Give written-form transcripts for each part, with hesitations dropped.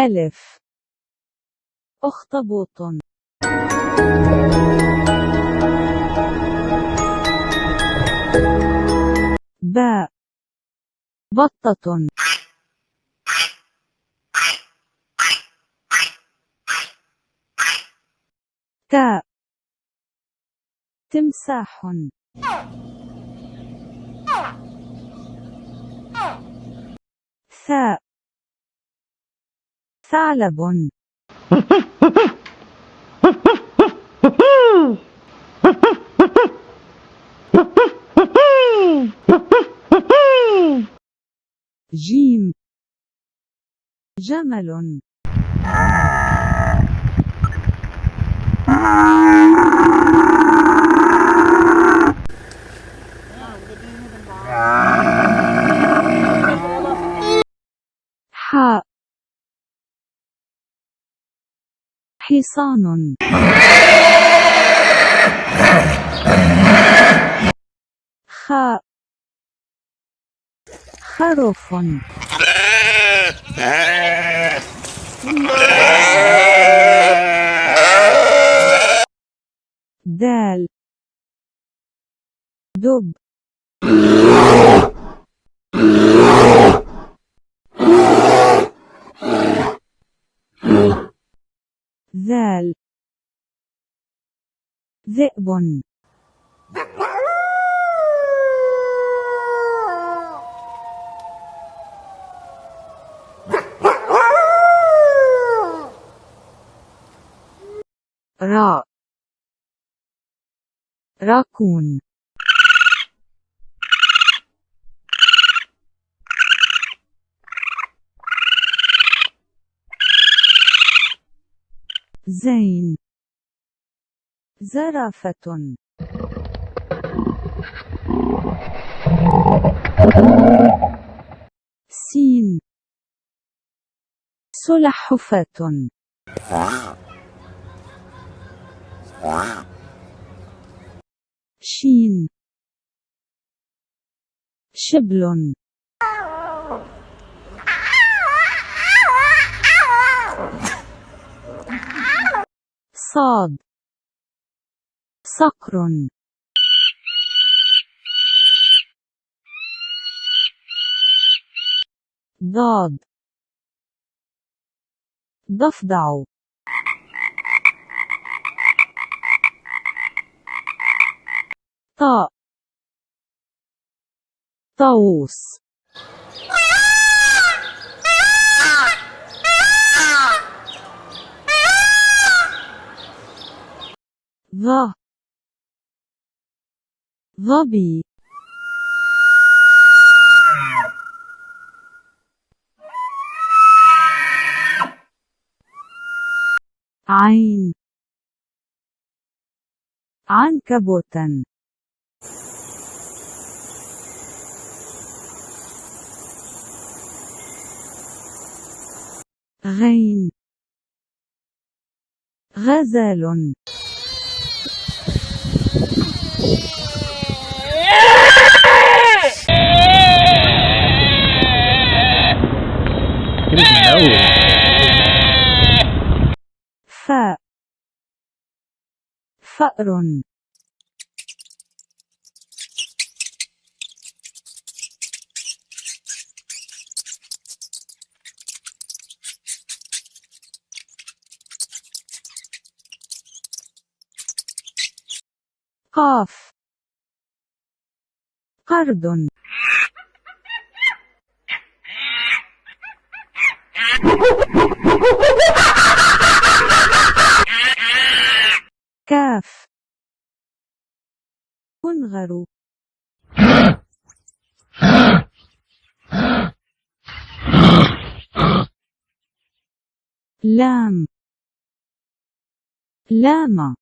ألف أخطبوط باء بطة تاء تمساح ثاء ثعلب جيم جمل حاء حصان خاء خروف دال دب ذال ذئب راء راكون زين زرافة سين سلحفاة شين شبل صاد صقر ضاد ضفدع طاء طاووس ظ ظبي عين عنكبوت غين غزال فاء فأر قاف قرد كاف كنغر لام لاما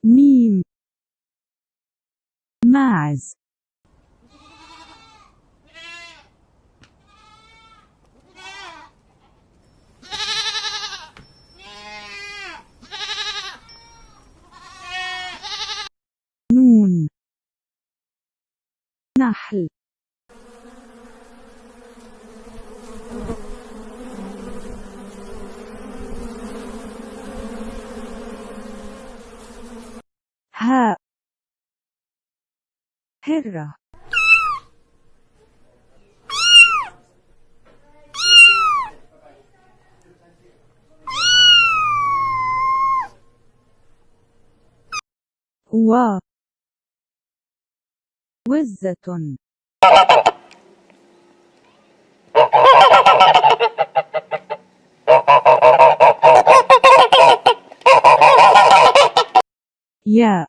ميم ماعز نون نحل هرة. و وزة. يا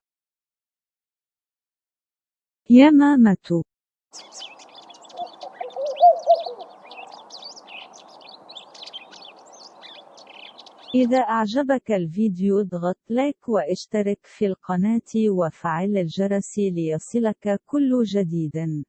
يمامة. إذا أعجبك الفيديو اضغط لايك واشترك في القناة وفعل الجرس ليصلك كل جديد.